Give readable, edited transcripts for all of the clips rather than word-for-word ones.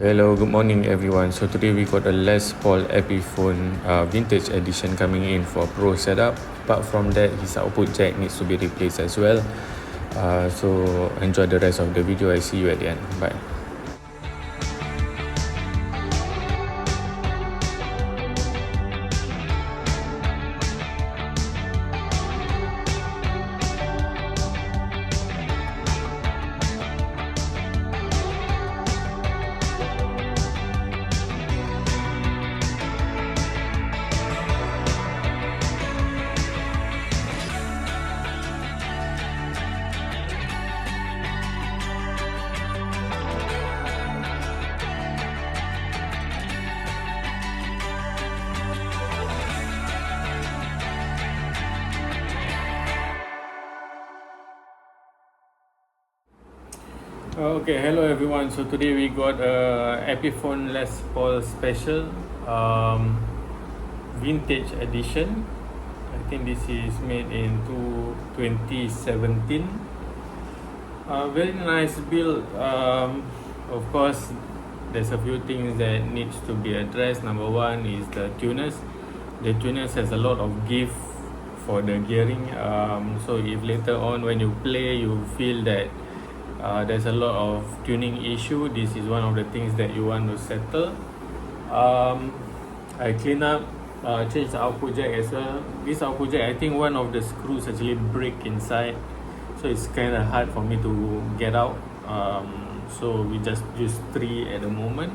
Hello, good morning everyone. So today we got a Les Paul Epiphone vintage edition coming in for pro setup. Apart from that, his output jack needs to be replaced as well. So enjoy the rest of the video. I see you at the end. Bye. Okay, hello everyone. So today we got a Epiphone Les Paul special vintage edition. I think this is made in 2017. Very nice build. Of course, there's a few things that needs to be addressed. Number one is the tuners. The tuners has a lot of give for the gearing. So if later on when you play you feel that there's a lot of tuning issue, this is one of the things that you want to settle. I clean up, change the output jack as well. This output jack, I think one of the screws actually break inside, so it's kind of hard for me to get out. So we just use 3 at the moment.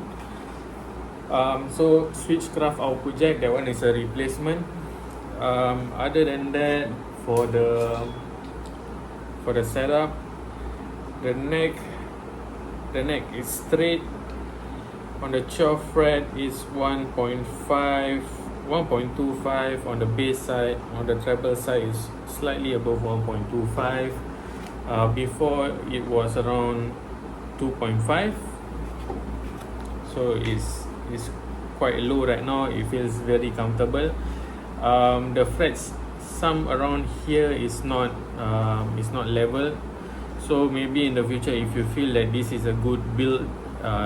So switchcraft output jack, that one is a replacement. Other than that, for the setup, the neck is straight. On the 12th fret is 1.25 on the bass side. On the treble side is slightly above 1.25. Before it was around 2.5, so it's quite low right now. It feels very comfortable. The frets, some around here is not level. So maybe in the future, if you feel that this is a good build,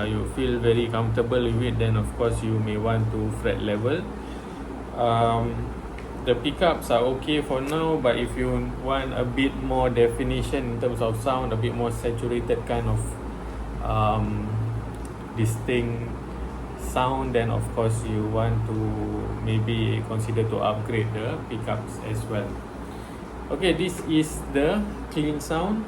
you feel very comfortable with it, then of course you may want to fret level. The pickups are okay for now, but if you want a bit more definition in terms of sound, a bit more saturated kind of distinct sound, then of course you want to maybe consider to upgrade the pickups as well. Okay, this is the clean sound.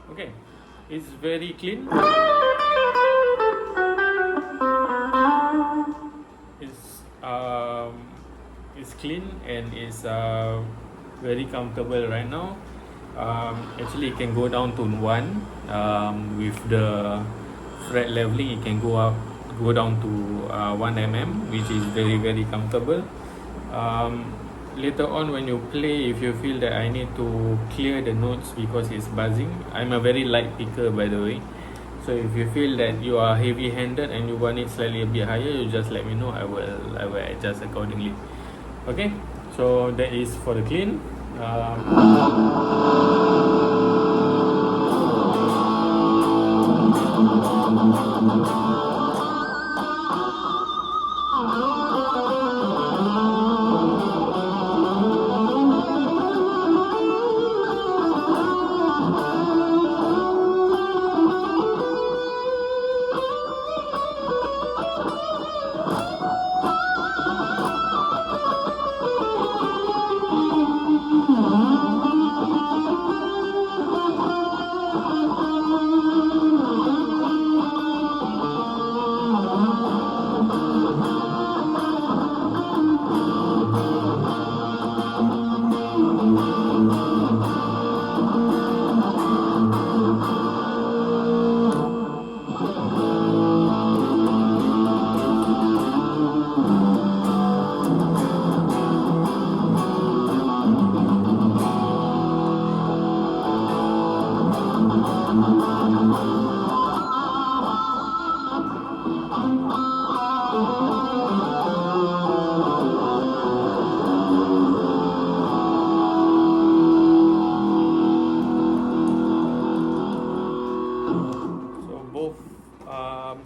Okay, it's very clean. It's clean and it's very comfortable right now. Actually, it can go down to 1 with the fret leveling. It can go down to 1 mm, which is very comfortable. Later on when you play, if you feel that I need to clear the notes because it's buzzing, I'm a very light picker by the way, so if you feel that you are heavy handed and you want it slightly a bit higher, you just let me know. I will adjust accordingly. Okay, so that is for the clean.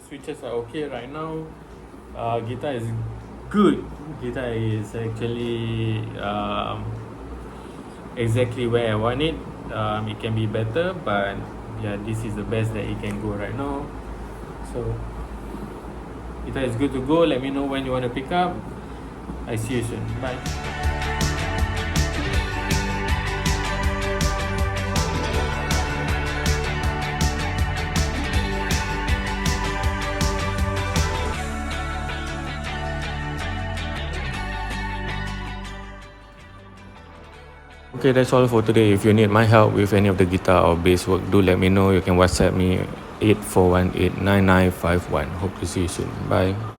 Switches are okay right now. Guitar is good. Guitar is actually exactly where I want it. It can be better, but yeah, this is the best that it can go right now. So guitar is good to go. Let me know when you want to pick up. I see you soon. Bye. Okay, that's all for today. If you need my help with any of the guitar or bass work, do let me know. You can WhatsApp me 84189951. Hope to see you soon. Bye.